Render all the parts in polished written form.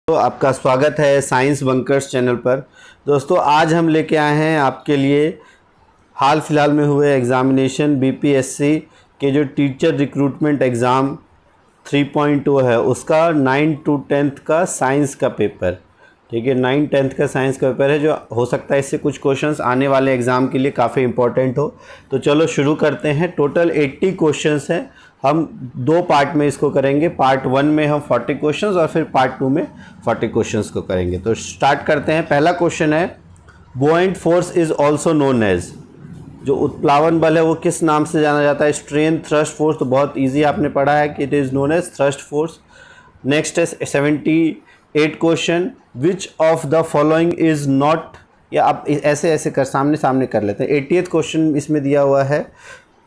तो आपका स्वागत है साइंस बंकर्स चैनल पर। दोस्तों आज हम लेके आए हैं आपके लिए हाल फिलहाल में हुए एग्ज़ामिनेशन बीपीएससी के जो टीचर रिक्रूटमेंट एग्ज़ाम 3.0 है उसका 9 to 10th का साइंस का पेपर। ठीक है, 9-10th का साइंस का पेपर है जो हो सकता है इससे कुछ क्वेश्चंस आने वाले एग्ज़ाम के लिए काफ़ी इंपॉर्टेंट हो। तो चलो शुरू करते हैं। टोटल 80 क्वेश्चंस हैं। हम दो पार्ट में इसको करेंगे। पार्ट 1 में हम 40 क्वेश्चंस और फिर पार्ट 2 में 40 क्वेश्चंस को करेंगे। तो स्टार्ट करते हैं। पहला क्वेश्चन है, buoyant force is also known as, जो उत्प्लावन बल है वो किस नाम से जाना जाता है? Strain, thrust force. तो बहुत ईजी आपने पढ़ा है कि it is known as thrust force. Next है 78 question, which of the following is not, या आप ऐसे ऐसे कर सामने कर लेते हैं। 80th क्वेश्चन इसमें दिया हुआ है,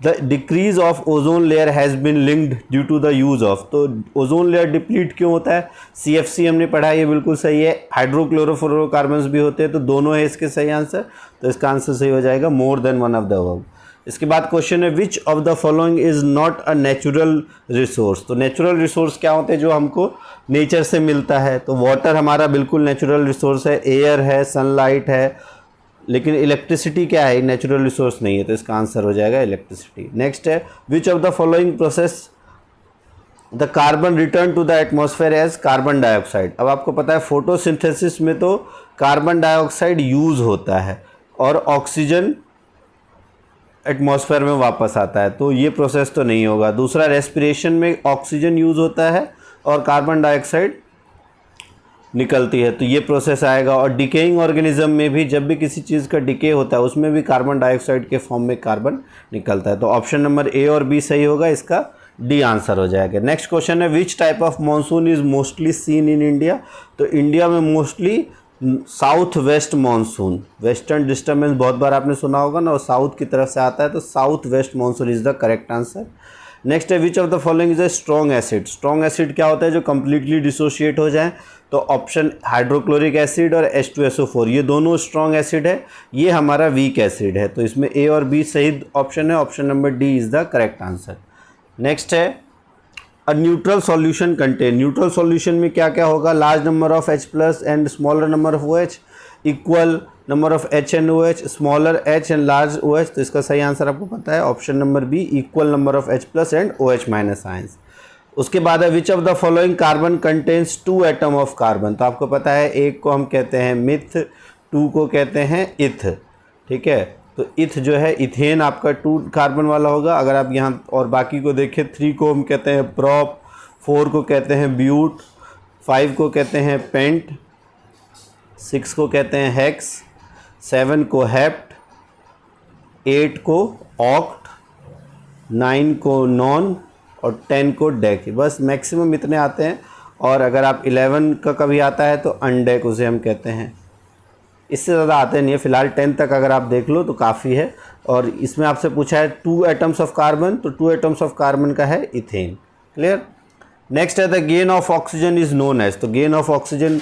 the decrease of ozone layer has been linked due to the use of. तो ओजोन लेयर डिप्लीट क्यों होता है? CFC हमने पढ़ा है, ये बिल्कुल सही है। हाइड्रोक्लोरोफ्लोरोकार्बन्स भी होते हैं, तो दोनों है इसके सही आंसर। तो इसका आंसर सही हो जाएगा more than one of the above. इसके बाद क्वेश्चन है, which of the following is not a natural resource. तो नेचुरल रिसोर्स क्या होते हैं? जो हमको नेचर से मिलता है। तो वाटर हमारा बिल्कुल नेचुरल रिसोर्स है, एयर है, सनलाइट है, लेकिन इलेक्ट्रिसिटी क्या है? नेचुरल रिसोर्स नहीं है। तो इसका आंसर हो जाएगा इलेक्ट्रिसिटी। नेक्स्ट है, which of the following process the carbon return to the atmosphere as carbon dioxide. अब आपको पता है फोटोसिंथेसिस में तो कार्बन डाइऑक्साइड यूज़ होता है और ऑक्सीजन एटमॉस्फेयर में वापस आता है, तो ये प्रोसेस तो नहीं होगा। दूसरा, रेस्पिरेशन में ऑक्सीजन यूज़ होता है और कार्बन डाइऑक्साइड निकलती है, तो ये प्रोसेस आएगा। और डिकेइंग ऑर्गेनिज्म में भी जब भी किसी चीज़ का डिके होता है उसमें भी कार्बन डाइऑक्साइड के फॉर्म में कार्बन निकलता है। तो ऑप्शन नंबर ए और बी सही होगा, इसका डी आंसर हो जाएगा। नेक्स्ट क्वेश्चन है, which type of monsoon is mostly seen in India. तो इंडिया में mostly south west monsoon, western disturbance बहुत बार आपने सुना होगा ना, और साउथ की तरफ से आता है, तो south west monsoon is the correct answer. Next है, which of the following is a strong acid. Strong acid क्या होता है? जो कंप्लीटली डिसोशिएट हो जाए। तो ऑप्शन हाइड्रोक्लोरिक एसिड और H2SO4, ये दोनों स्ट्रॉन्ग एसिड है, ये हमारा वीक एसिड है। तो इसमें ए और बी सही ऑप्शन है, option number D is the correct answer. Next है, a neutral solution contain. Neutral solution में क्या क्या होगा? Large number of H plus and smaller number of OH, equal number of H and OH, smaller H and large OH। तो इसका सही answer आपको पता है, option number B, equal number of H plus and OH minus ions. उसके बाद है, which of the following carbon contains 2 atom of carbon. तो आपको पता है, एक को हम कहते हैं मिथ, 2 को कहते हैं इथ। ठीक है, तो इथ जो है इथेन आपका 2 कार्बन वाला होगा। अगर आप यहाँ और बाकी को देखें, 3 को हम कहते हैं प्रॉप, 4 को कहते हैं ब्यूट, 5 को कहते हैं पेंट, 6 को कहते हैं हेक्स, 7 को हेप्ट, 8 को ऑक्ट, 9 को नॉन और 10 को डेक। बस मैक्सिमम इतने आते हैं। और अगर आप 11 का कभी आता है तो अनडेक उसे हम कहते हैं। इससे ज़्यादा आते नहीं है। फिलहाल 10 तक अगर आप देख लो तो काफ़ी है। और इसमें आपसे पूछा है 2 एटम्स ऑफ कार्बन, तो 2 एटम्स ऑफ कार्बन का है इथेन। क्लियर। नेक्स्ट है, the gain of oxygen is known as. तो गेन ऑफ ऑक्सीजन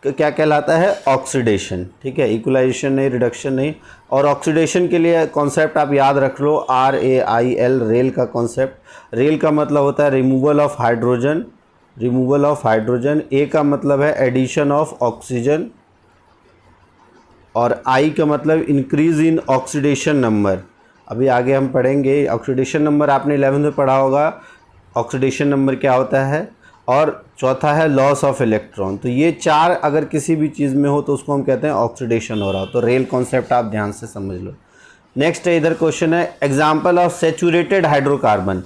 क्या कहलाता है? ऑक्सीडेशन। ठीक है, इक्वलाइजेशन नहीं, रिडक्शन नहीं। और ऑक्सीडेशन के लिए कॉन्सेप्ट आप याद रख लो, RAIL, रेल का कॉन्सेप्ट। रेल का मतलब होता है removal of hydrogen, removal of hydrogen. A का मतलब है एडिशन ऑफ ऑक्सीजन, और आई का मतलब इंक्रीज इन ऑक्सीडेशन नंबर। अभी आगे हम पढ़ेंगे ऑक्सीडेशन नंबर, आपने 11th में पढ़ा होगा ऑक्सीडेशन नंबर क्या होता है। और चौथा है लॉस ऑफ इलेक्ट्रॉन। तो ये 4 अगर किसी भी चीज़ में हो तो उसको हम कहते हैं ऑक्सीडेशन हो रहा हो। तो रेल कॉन्सेप्ट आप ध्यान से समझ लो। नेक्स्ट है, इधर क्वेश्चन है, एग्जाम्पल ऑफ सेचूरेटेड हाइड्रोकार्बन।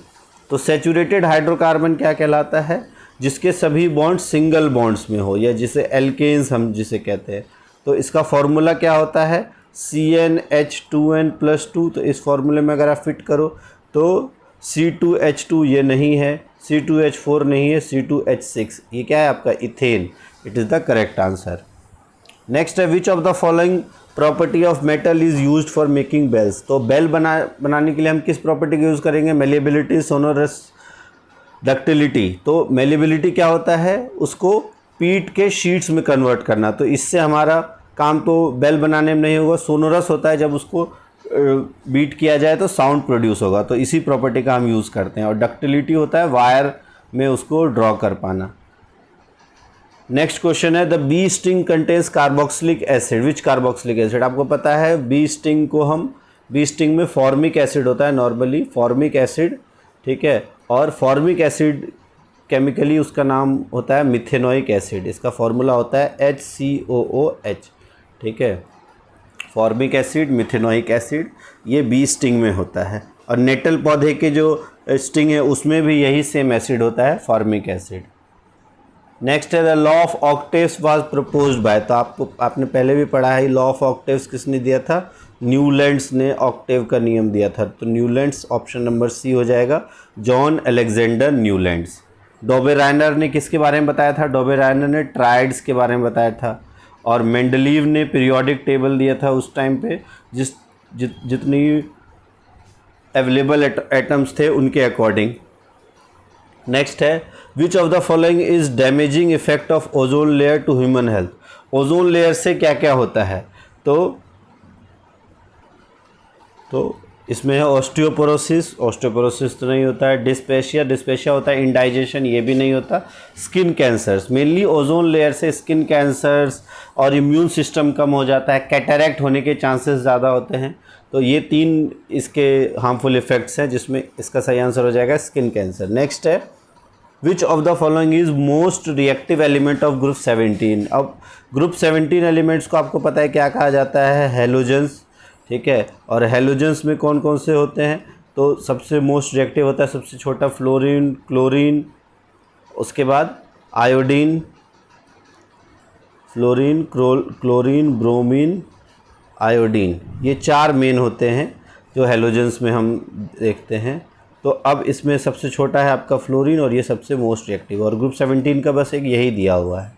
तो सेचूरेटेड हाइड्रोकार्बन क्या कहलाता है? जिसके सभी बॉन्ड सिंगल बॉन्ड्स में हो, या जिसे एल्केन्स हम जिसे कहते हैं। तो इसका फॉर्मूला क्या होता है? CnH2n+2। तो इस फॉर्मूले में अगर आप फिट करो तो C2H2 ये नहीं है, C2H4 नहीं है, C2H6 ये क्या है आपका? Ethane. It is the correct answer. Next है, which of the following property of metal is used for making bells. तो बेल बनाने के लिए हम किस प्रॉपर्टी का यूज़ करेंगे? Malleability, sonorous, ductility. तो मेलेबिलिटी क्या होता है? उसको पीट के शीट्स में कन्वर्ट करना। तो इससे हमारा काम तो बेल बनाने में नहीं होगा। सोनोरस होता है, जब उसको बीट किया जाए तो साउंड प्रोड्यूस होगा, तो इसी प्रॉपर्टी का हम यूज़ करते हैं। और डक्टिलिटी होता है वायर में उसको ड्रॉ कर पाना। नेक्स्ट क्वेश्चन है the bee sting contains carboxylic acid, which carboxylic acid. आपको पता है बी स्टिंग को हम, बी स्टिंग में फॉर्मिक एसिड होता है नॉर्मली, फॉर्मिक एसिड, ठीक है। और फॉर्मिक एसिड केमिकली उसका नाम होता है मिथेनोइक एसिड, इसका फॉर्मूला होता है HCOOH, ठीक है। फॉर्मिक एसिड, मिथेनोइक एसिड, ये बी स्टिंग में होता है। और नेटल पौधे के जो स्टिंग है उसमें भी यही सेम एसिड होता है, फॉर्मिक एसिड। नेक्स्ट है the law of octaves was proposed by, तो आपने पहले भी पढ़ा है लॉ ऑफ ऑक्टेव्स किसने दिया था, न्यूलैंड्स ने ऑक्टेव का नियम दिया था। तो न्यूलैंड्स ऑप्शन नंबर सी हो जाएगा, जॉन अलेक्जेंडर न्यूलैंड्स। डोबेराइनर ने किसके बारे में बताया था, डोबेराइनर ने ट्राइड्स के बारे में बताया था। और मेंडलीव ने पीरियोडिक टेबल दिया था उस टाइम पे, जितनी अवेलेबल एटम्स थे उनके अकॉर्डिंग। नेक्स्ट है which of the following is damaging effect of ozone layer to human health. Ozone layer से क्या क्या होता है, तो इसमें है ऑस्टियोपोरोसिस, ऑस्टियोपोरोसिस तो नहीं होता है। डिस्पेशिया, डिस्पेशिया होता है इंडाइजेशन, ये भी नहीं होता। Skin cancers, mainly ozone layer से स्किन कैंसर्स और इम्यून सिस्टम कम हो जाता है, कैटरैक्ट होने के चांसेस ज़्यादा होते हैं। तो ये 3 इसके हार्मफुल इफेक्ट्स हैं, जिसमें इसका सही आंसर हो जाएगा स्किन कैंसर। नेक्स्ट है which of the following is most reactive element of group 17। अब ग्रुप 17 एलिमेंट्स को आपको पता है क्या कहा जाता है, हेलोजेंस, ठीक है। और हेलोजेंस में कौन कौन से होते हैं, तो सबसे मोस्ट रिएक्टिव होता है सबसे छोटा फ्लोरीन, क्लोरीन, उसके बाद iodine, fluorine, chlorine, bromine, iodine, ये 4 मेन होते हैं जो हेलोजेंस में हम देखते हैं। तो अब इसमें सबसे छोटा है आपका फ्लोरीन और ये सबसे मोस्ट रिएक्टिव, और ग्रुप 17 का बस एक यही दिया हुआ है।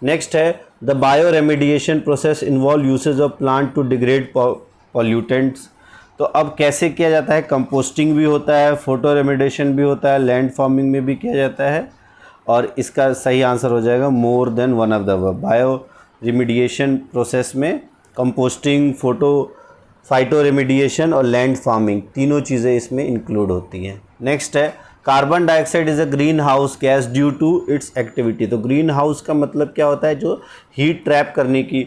नेक्स्ट है the bioremediation process involve usage of plant to degrade pollutants. तो अब कैसे किया जाता है, कंपोस्टिंग भी होता है, फोटो रेमेडिएशन भी होता है, लैंड फार्मिंग में भी किया जाता है। और इसका सही आंसर हो जाएगा more than one of the above. Bioremediation process में कंपोस्टिंग, फाइटो रेमेडिएशन और लैंड फार्मिंग, तीनों चीज़ें इसमें इंक्लूड होती हैं। नेक्स्ट है carbon dioxide is a greenhouse gas due to its activity. तो ग्रीन हाउस का मतलब क्या होता है, जो हीट ट्रैप करने की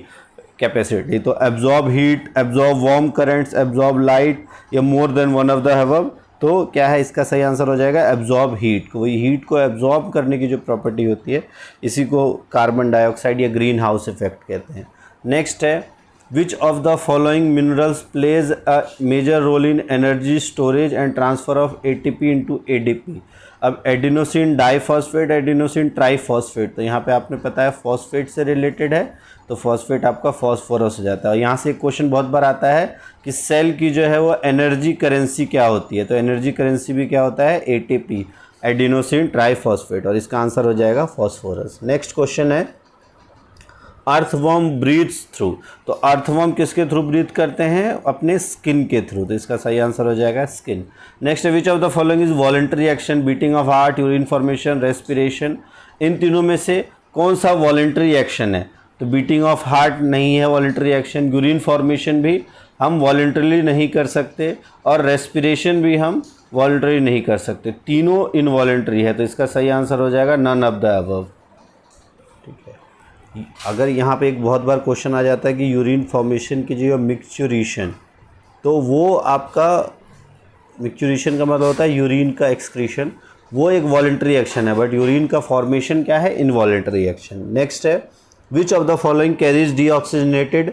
कैपेसिटी। तो absorb heat, absorb warm currents, absorb light, या more than one of the above. तो क्या है इसका सही आंसर हो जाएगा एब्जॉर्ब हीट। वही हीट को एब्जॉर्ब करने की जो प्रॉपर्टी होती है, इसी को कार्बन डाइऑक्साइड या ग्रीन हाउस इफेक्ट कहते हैं। नेक्स्ट है which of the following minerals plays a major role in energy storage and transfer of ATP into ADP। अब एडिनोसिन डाइफॉस्फेट, एडिनोसिन ट्राइफॉस्फेट, तो यहाँ पे आपने पता है फॉस्फेट से रिलेटेड है, तो फॉस्फेट आपका फॉस्फोरस हो जाता है। और यहाँ से एक क्वेश्चन बहुत बार आता है कि सेल की जो है वो एनर्जी करेंसी क्या होती है, तो एनर्जी करेंसी भी क्या होता है, ATP, एडिनोसिन ट्राइफॉस्फेट, और इसका आंसर हो जाएगा फॉस्फोरस। नेक्स्ट क्वेश्चन है अर्थवर्म ब्रीथ्स थ्रू। तो अर्थवर्म किसके थ्रू ब्रीथ करते हैं, अपने स्किन के थ्रू, तो इसका सही आंसर हो जाएगा skin. Next which of the following is voluntary action, beating of heart, urine formation, respiration. इन तीनों में से कौन सा वॉलंटरी एक्शन है, तो बीटिंग ऑफ हार्ट नहीं है वॉलंटरी एक्शन, यूरिन फॉर्मेशन भी हम वॉलंटरीली नहीं कर सकते, और रेस्पिरेशन भी हम वॉलंटरी नहीं कर सकते, तीनों इनवॉलंटरी है। तो इसका सही आंसर हो जाएगा नन ऑफ द अबव, ठीक है। अगर यहाँ पे एक बहुत बार क्वेश्चन आ जाता है कि यूरिन फॉर्मेशन की जो मिक्सचुरेशन, तो वो आपका मिक्सचुरेशन का मतलब होता है यूरिन का एक्सक्रीशन, वो एक वॉलंटरी एक्शन है, बट यूरिन का फॉर्मेशन क्या है, इनवॉलंटरी एक्शन। नेक्स्ट है which of the following carries deoxygenated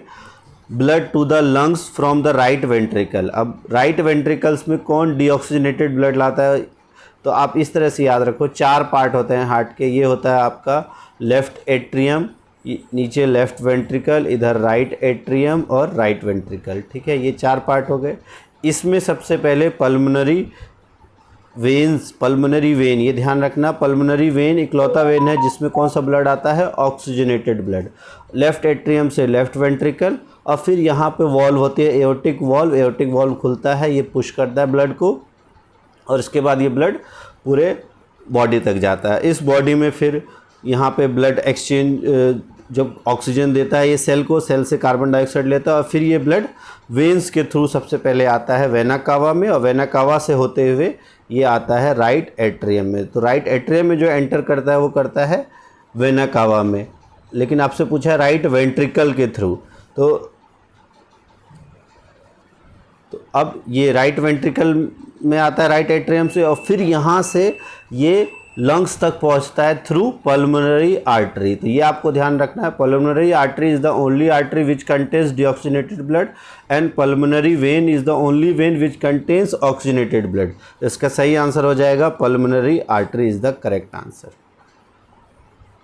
blood to the lungs from the right ventricle. अब राइट वेंट्रिकल्स में कौन डीऑक्सीजनेटेड ब्लड लाता है, तो आप इस तरह से याद रखो, 4 पार्ट होते हैं हार्ट के। ये होता है आपका लेफ्ट एट्रियम, नीचे लेफ्ट वेंट्रिकल, इधर राइट एट्रियम और राइट वेंट्रिकल, ठीक है। ये 4 पार्ट हो गए। इसमें सबसे पहले पल्मोनरी वेन्स, पल्मोनरी वेन, ये ध्यान रखना, पल्मोनरी वेन इकलौता वेन है जिसमें कौन सा ब्लड आता है, ऑक्सीजनेटेड ब्लड, लेफ्ट एट्रियम से लेफ्ट वेंट्रिकल। और फिर यहाँ पे वॉल्व होती है एओर्टिक वॉल्व, एओर्टिक वॉल्व खुलता है, ये पुश करता है ब्लड को, और इसके बाद ये ब्लड पूरे बॉडी तक जाता है। इस बॉडी में फिर यहाँ पे ब्लड एक्सचेंज, जब ऑक्सीजन देता है ये सेल को, सेल से कार्बन डाइऑक्साइड लेता है, और फिर ये ब्लड वेन्स के थ्रू सबसे पहले आता है वेना कावा में, और वेना कावा से होते हुए ये आता है राइट एट्रियम में। तो राइट एट्रियम में जो एंटर करता है वो करता है वेना कावा में, लेकिन आपसे पूछा है राइट वेंट्रिकल के थ्रू, तो अब ये राइट वेंट्रिकल में आता है राइट एट्रियम से, और फिर यहाँ से ये लंग्स तक पहुँचता है थ्रू पल्मोनरी आर्टरी। तो ये आपको ध्यान रखना है, pulmonary artery is the only artery which contains deoxygenated blood and pulmonary vein is the only when which contains oxygenated blood. तो इसका सही आंसर हो जाएगा pulmonary artery is the correct answer.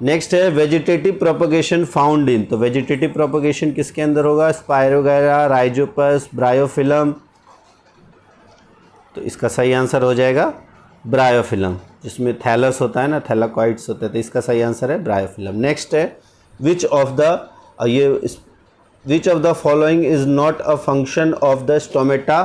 Next है वेजिटेटिव प्रोपगेशन फाउंड इन। तो vegetative propagation किसके अंदर होगा? Spirogyra, Rhizopus, bryophyllum. तो इसका सही आंसर हो जाएगा ब्रायोफिलम, जिसमें थैलस होता है ना, थैलाकॉइड्स होते हैं, तो इसका सही आंसर है ब्रायोफिलम। नेक्स्ट है which of the following is not a function of the stomata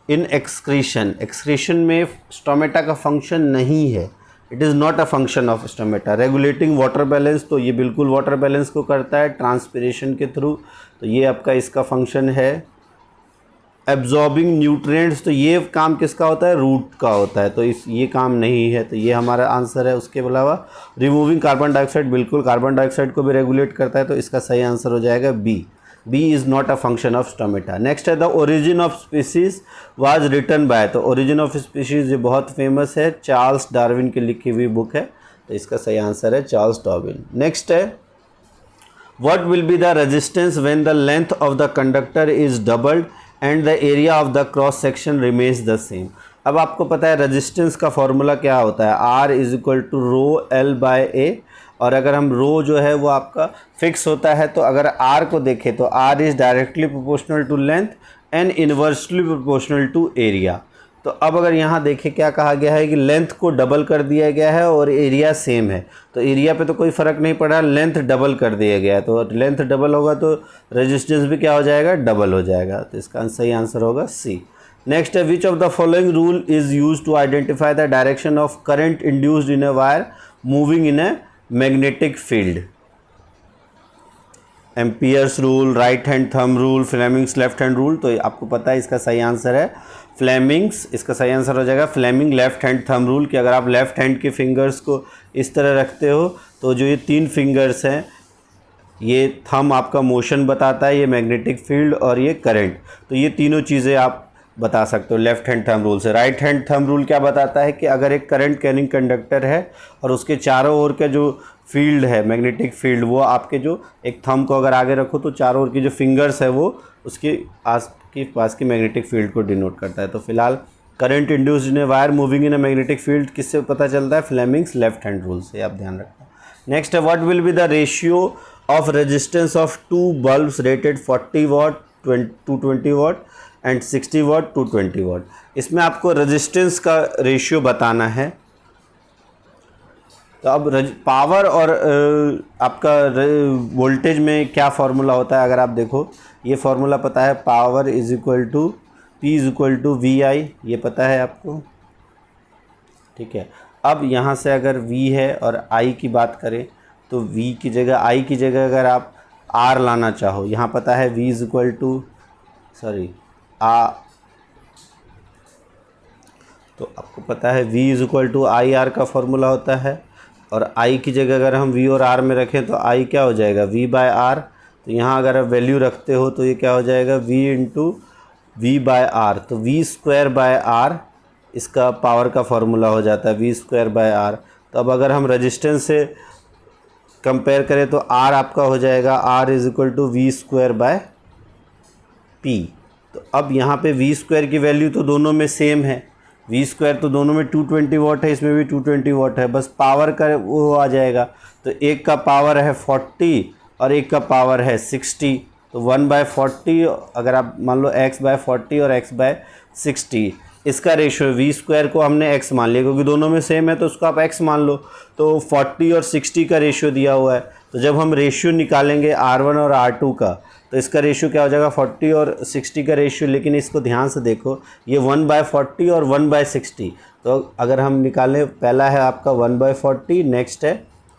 in excretion. Excretion में स्टोमेटा का फंक्शन नहीं है, it is not a function of stomata. Regulating water balance, तो ये बिल्कुल वाटर बैलेंस को करता है ट्रांसपिरेशन के थ्रू, तो ये आपका इसका फंक्शन है। एब्जॉर्बिंग न्यूट्रिएंट्स, तो ये काम किसका होता है? रूट का होता है, तो ये काम नहीं है, तो ये हमारा आंसर है। उसके अलावा रिमूविंग कार्बन डाइऑक्साइड, बिल्कुल कार्बन डाइऑक्साइड को भी रेगुलेट करता है, तो इसका सही आंसर हो जाएगा B. B is not a function of stomata. Next है the origin of species was written by. तो ओरिजिन ऑफ स्पीसीज ये बहुत फेमस है, चार्ल्स डार्विन की लिखी हुई बुक है, तो इसका सही आंसर है चार्ल्स डार्विन। नेक्स्ट है what will be the resistance when the length of the conductor is doubled and the area of the cross section remains the same. अब आपको पता है रेजिस्टेंस का फॉर्मूला क्या होता है? R is equal to rho L by A, और अगर हम रो जो है वो आपका फिक्स होता है, तो अगर R को देखें तो R is directly proportional to length and inversely proportional to area. तो अब अगर यहाँ देखें क्या कहा गया है कि लेंथ को डबल कर दिया गया है और एरिया सेम है, तो एरिया पे तो कोई फ़र्क नहीं पड़ा, लेंथ डबल कर दिया गया है, तो लेंथ डबल होगा तो रेजिस्टेंस भी क्या हो जाएगा? डबल हो जाएगा, तो इसका सही आंसर होगा सी। नेक्स्ट है which of the following rule is use to identify the direction of current induced in a wire moving in a magnetic field? Ampere's rule, right hand thumb rule, Fleming's left hand rule. तो आपको पता है इसका सही answer है Fleming's, इसका सही answer हो जाएगा Fleming left hand thumb rule, कि अगर आप लेफ्ट हैंड के फिंगर्स को इस तरह रखते हो तो जो ये 3 फिंगर्स हैं, ये थंब आपका मोशन बताता है, ये मैग्नेटिक फील्ड और ये करंट, तो ये तीनों चीज़ें आप बता सकते हो लेफ्ट हैंड थंब रूल से। राइट हैंड थंब रूल क्या बताता है कि अगर एक करंट कैरिंग कंडक्टर है और उसके चारों ओर का जो फील्ड है मैग्नेटिक फील्ड, वो आपके जो एक थंब को अगर आगे रखो तो चारों ओर की जो फिंगर्स है वो उसके पास की मैग्नेटिक फील्ड को डिनोट करता है। तो फिलहाल current induced in a wire moving in a magnetic field किससे पता चलता है? फ्लेमिंग्स लेफ्ट हैंड रूल से, आप ध्यान रखना। नेक्स्ट है what will be the ratio of resistance of 2 bulbs rated 40 watt, 220 watt and 60 watt, 220 watt. इसमें आपको रेजिस्टेंस का रेशियो बताना है। तो अब पावर और आपका वोल्टेज में क्या फार्मूला होता है? अगर आप देखो ये फार्मूला पता है, power is equal to P is equal to VI, ये पता है आपको, ठीक है। अब यहाँ से अगर V है और I की बात करें तो V की जगह I की जगह अगर आप R लाना चाहो, यहाँ पता है V इज इक्वल टू तो आपको पता है V is equal to IR का फॉर्मूला होता है, और I की जगह अगर हम V और R में रखें तो I क्या हो जाएगा? V by R। तो यहाँ अगर आप वैल्यू रखते हो तो ये क्या हो जाएगा? V into V by R, तो V स्क्वायर बाय R इसका पावर का फॉर्मूला हो जाता है, V स्क्वायर बाय R। तो अब अगर हम रेजिस्टेंस से कंपेयर करें तो R आपका हो जाएगा R is equal to V square by P। तो अब यहाँ पे V स्क्वायर की वैल्यू तो दोनों में सेम है, V स्क्वायर तो दोनों में 220 वाट है, इसमें भी 220 वाट है, बस पावर का वो आ जाएगा। तो एक का पावर है 40 और एक का पावर है 60, तो 1/40 अगर आप मान लो x/40 और x/60, इसका रेशियो V स्क्वायर को हमने x मान लिया क्योंकि दोनों में सेम है, तो उसको आप x मान लो। तो 40 और 60 का रेशियो दिया हुआ है, तो जब हम रेशियो निकालेंगे R1 और R2 का, तो इसका रेशियो क्या हो जाएगा? 40 और 60 का रेशियो। लेकिन इसको ध्यान से देखो, ये 1/40 और 1/60, तो अगर हम निकालें, पहला है आपका 1/40, नेक्स्ट है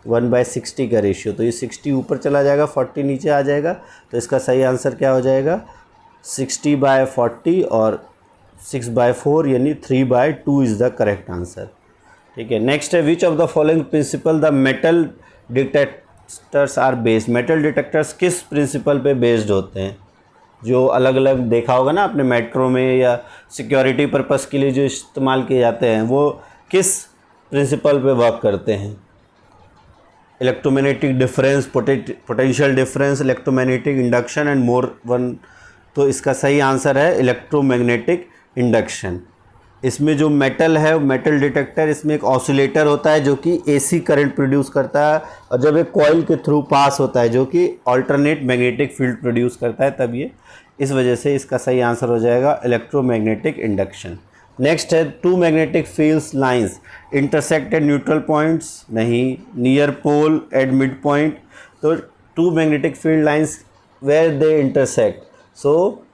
1/60 का रेशियो, तो ये 60 ऊपर चला जाएगा, 40 नीचे आ जाएगा, तो इसका सही आंसर क्या हो जाएगा? 60/40 और 6/4 यानी 3/2 इज़ द करेक्ट आंसर, ठीक है। नेक्स्ट है which of the following principle the metal detectors are based, metal detectors किस प्रिंसिपल पे बेस्ड होते हैं? जो अलग अलग देखा होगा ना आपने मेट्रो में या सिक्योरिटी पर्पस के लिए जो इस्तेमाल किए जाते हैं, वो किस प्रिंसिपल पे वर्क करते हैं? Electromagnetic difference, potential difference, electromagnetic induction and more one. तो इसका सही आंसर है इलेक्ट्रोमैग्नेटिक इंडक्शन। इसमें जो मेटल है, मेटल डिटेक्टर, इसमें एक ऑसिलेटर होता है जो कि एसी करंट प्रोड्यूस करता है, और जब एक कॉइल के थ्रू पास होता है जो कि अल्टरनेट मैग्नेटिक फील्ड प्रोड्यूस करता है, तब ये, इस वजह से इसका सही आंसर हो जाएगा इलेक्ट्रोमैग्नेटिक इंडक्शन। नेक्स्ट है two magnetic fields lines intersect at neutral points, नहीं, near pole at mid point. तो two magnetic field lines where they intersect, so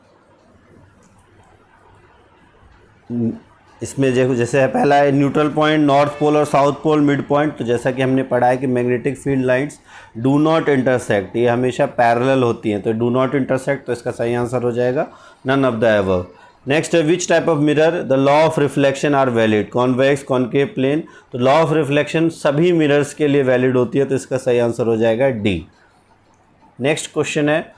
इसमें जैसे है पहला है न्यूट्रल पॉइंट, नॉर्थ पोल और साउथ पोल, मिड पॉइंट। तो जैसा कि हमने पढ़ा है कि magnetic field lines do not intersect, ये हमेशा पैरेलल होती हैं, तो डू नॉट इंटरसेक्ट, तो इसका सही आंसर हो जाएगा none of the above. Next है which type of mirror the law of reflection are valid, convex, concave, plane. तो लॉ ऑफ रिफ्लेक्शन सभी मिरर्स के लिए वैलिड होती है, तो इसका सही आंसर हो जाएगा डी। नेक्स्ट क्वेश्चन है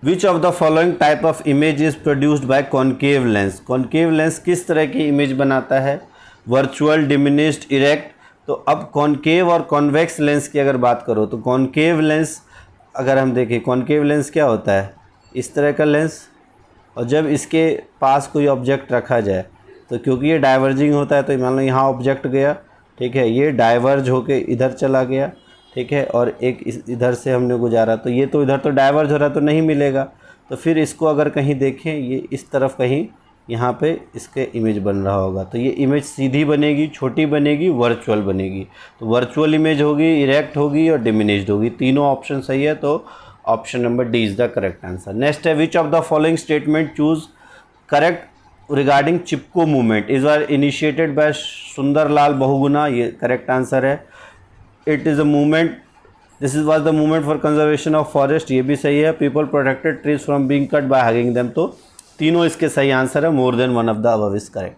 which of the following type of image is produced by concave lens. Concave lens किस तरह की इमेज बनाता है? Virtual, diminished, erect. तो अब कॉनकेव और कॉन्वेक्स लेंस की अगर बात करो तो कॉनकेव लेंस अगर हम देखें, कॉनकेव लेंस क्या होता है? इस तरह का लेंस, और जब इसके पास कोई ऑब्जेक्ट रखा जाए तो क्योंकि ये डाइवर्जिंग होता है, तो मान लो यहाँ ऑब्जेक्ट गया, ठीक है, ये डाइवर्ज होके इधर चला गया, ठीक है, और एक इधर से हमने गुजारा, तो ये तो इधर तो डाइवर्ज हो रहा है, तो नहीं मिलेगा। तो फिर इसको अगर कहीं देखें, ये इस तरफ कहीं यहाँ पे इसके इमेज बन रहा होगा, तो ये इमेज सीधी बनेगी, छोटी बनेगी, वर्चुअल बनेगी। तो वर्चुअल इमेज होगी, इरेक्ट होगी और डिमिनिश्ड होगी। तीनों ऑप्शन सही है, तो option number D is the correct answer. Next है which of the following statement choose correct regarding Chipko movement is are initiated by Sunderlal Bahuguna. ये करेक्ट आंसर है। It is a movement, this is was the movement for conservation of forest, ये भी सही है। People protected trees from being cut by hugging them, तो तीनों इसके सही आंसर है। More than one of the above is correct.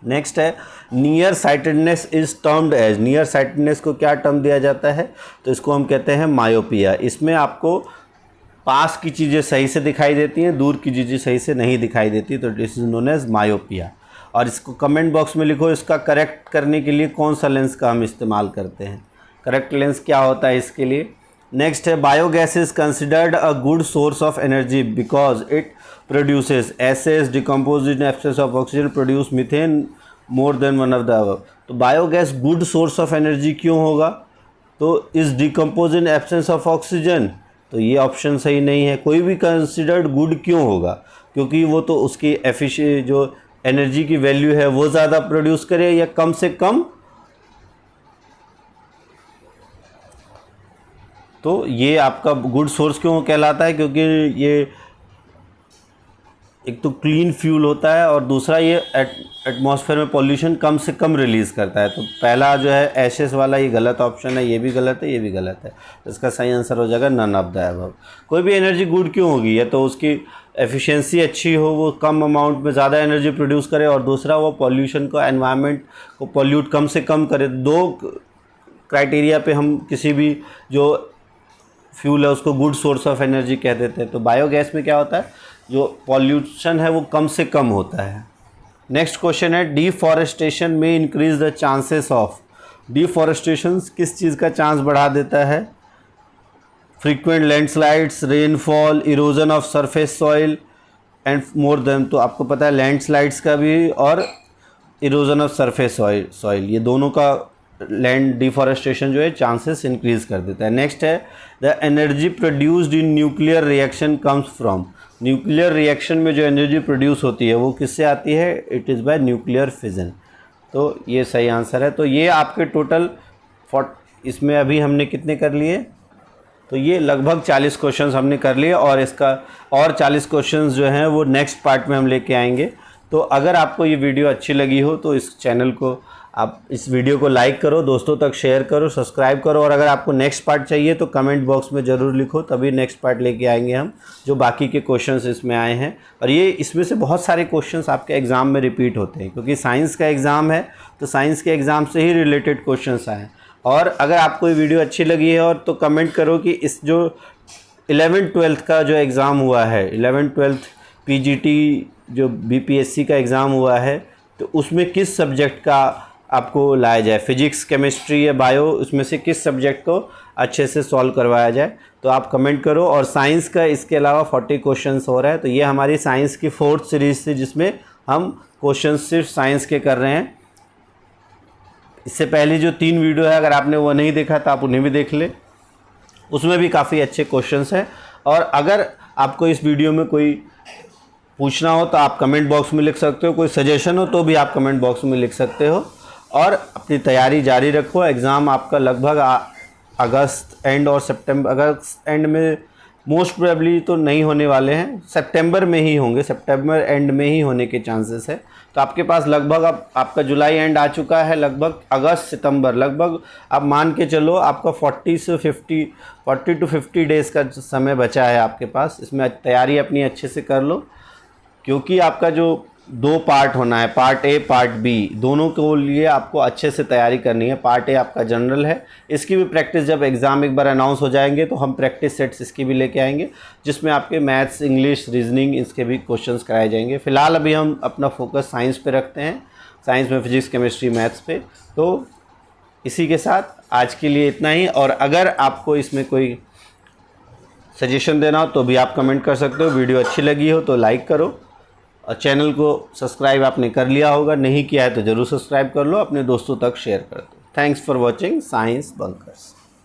Next है near sightedness is termed as, near sightedness को क्या टर्म दिया जाता है? तो इसको हम कहते हैं मायोपिया। इसमें आपको पास की चीज़ें सही से दिखाई देती हैं, दूर की चीज़ें सही से नहीं दिखाई देती, तो this is known as myopia. और इसको कमेंट बॉक्स में लिखो, इसका करेक्ट करने के लिए कौन सा लेंस का हम इस्तेमाल करते हैं, करेक्ट लेंस क्या होता है इसके लिए। नेक्स्ट है biogas is considered a good source of energy because it produces gases decompose in absence of oxygen produce methane more than one of the above. तो biogas good source of energy क्यों होगा? तो is decompose in absence of oxygen, तो ये option सही नहीं है। कोई भी कंसिडर्ड गुड क्यों होगा? क्योंकि वो तो उसकी एफिशिएंट जो एनर्जी की वैल्यू है वो ज़्यादा प्रोड्यूस करे या कम से कम, तो ये आपका गुड सोर्स क्यों कहलाता है? क्योंकि ये एक तो क्लीन फ्यूल होता है और दूसरा ये एटमॉस्फेयर में पॉल्यूशन कम से कम रिलीज़ करता है। तो पहला जो है एशेस वाला, ये गलत ऑप्शन है, ये भी गलत है, ये भी गलत है। तो इसका सही आंसर हो जाएगा नन ऑफ द अबव। कोई भी एनर्जी गुड क्यों होगी? या तो उसकी एफिशिएंसी अच्छी हो, वो कम अमाउंट में ज़्यादा एनर्जी प्रोड्यूस करे, और दूसरा वो पॉल्यूशन को, एनवायरनमेंट को पॉल्यूट कम से कम करे। दो क्राइटेरिया पे हम किसी भी जो फ्यूल है उसको गुड सोर्स ऑफ एनर्जी कह देते हैं। तो बायोगैस में क्या होता है, जो पॉल्यूशन है वो कम से कम होता है। नेक्स्ट क्वेश्चन है डिफॉरेस्टेशन में increase the chances of, deforestation किस चीज़ का चांस बढ़ा देता है? Frequent landslides, rainfall, erosion of surface soil and more than. तो आपको पता है लैंडस्लाइड्स का भी और इरोजन ऑफ सरफेस सॉइल, ये दोनों का लैंड डिफॉरेस्टेशन जो है चांसेस इंक्रीज कर देता है। नेक्स्ट है the energy produced in nuclear reaction comes from, nuclear reaction में जो एनर्जी प्रोड्यूस होती है वो किससे आती है? It is by nuclear fission. तो ये सही आंसर है। तो ये आपके टोटल इसमें अभी हमने कितने कर लिए? तो ये लगभग 40 क्वेश्चंस हमने कर लिए, और इसका और 40 क्वेश्चंस जो हैं वो नेक्स्ट पार्ट में हम लेके आएंगे। तो अगर आपको ये वीडियो अच्छी लगी हो तो इस चैनल को, आप इस वीडियो को लाइक करो, दोस्तों तक शेयर करो, सब्सक्राइब करो, और अगर आपको नेक्स्ट पार्ट चाहिए तो कमेंट बॉक्स में ज़रूर लिखो, तभी नेक्स्ट पार्ट लेके आएंगे हम, जो बाकी के क्वेश्चंस इसमें आए हैं। और ये इसमें से बहुत सारे क्वेश्चंस आपके एग्ज़ाम में रिपीट होते हैं, क्योंकि साइंस का एग्ज़ाम है तो साइंस के एग्ज़ाम से ही रिलेटेड क्वेश्चंस आए हैं। और अगर आपको ये वीडियो अच्छी लगी है और तो कमेंट करो कि इस जो 11th-12th का जो एग्ज़ाम हुआ है, 11th-12th पीजीटी जो बीपीएससी का एग्ज़ाम हुआ है, तो उसमें किस सब्जेक्ट का आपको लाया जाए, फिजिक्स, केमिस्ट्री या बायो, उसमें से किस सब्जेक्ट को अच्छे से सॉल्व करवाया जाए। तो आप कमेंट करो। और साइंस का इसके अलावा 40 क्वेश्चंस हो रहा है। तो ये हमारी साइंस की 4th सीरीज़ थी जिसमें हम क्वेश्चंस सिर्फ साइंस के कर रहे हैं। इससे पहले जो 3 वीडियो है, अगर आपने वो नहीं देखा तो आप उन्हें भी देख ले, उसमें भी काफ़ी अच्छे क्वेश्चंस हैं। और अगर आपको इस वीडियो में कोई पूछना हो तो आप कमेंट बॉक्स में लिख सकते हो, कोई सजेशन हो तो भी आप कमेंट बॉक्स में लिख सकते हो। और अपनी तैयारी जारी रखो। एग्ज़ाम आपका लगभग अगस्त एंड और अगस्त एंड में मोस्ट प्रोबेबली तो नहीं होने वाले हैं, सितंबर में ही होंगे, सितंबर एंड में ही होने के चांसेस है। तो आपके पास लगभग अब आपका जुलाई एंड आ चुका है, लगभग अगस्त सितंबर, लगभग आप मान के चलो आपका 40 to 50 डेज़ का समय बचा है आपके पास। इसमें तैयारी अपनी अच्छे से कर लो, क्योंकि आपका जो 2 पार्ट होना है, पार्ट ए पार्ट बी, दोनों के लिए आपको अच्छे से तैयारी करनी है। पार्ट ए आपका जनरल है, इसकी भी प्रैक्टिस जब एग्ज़ाम एक बार अनाउंस हो जाएंगे तो हम प्रैक्टिस सेट्स इसकी भी लेके आएंगे, जिसमें आपके मैथ्स, इंग्लिश, रीजनिंग, इसके भी क्वेश्चंस कराए जाएंगे। फ़िलहाल अभी हम अपना फोकस साइंस पे रखते हैं, साइंस में फिजिक्स, केमिस्ट्री, मैथ्स पे। तो इसी के साथ आज के लिए इतना ही। और अगर आपको इसमें कोई सजेशन देना हो तो भी आप कमेंट कर सकते हो। वीडियो अच्छी लगी हो तो लाइक करो, और चैनल को सब्सक्राइब आपने कर लिया होगा, नहीं किया है तो ज़रूर सब्सक्राइब कर लो, अपने दोस्तों तक शेयर कर दो। Thanks for watching science bunkers.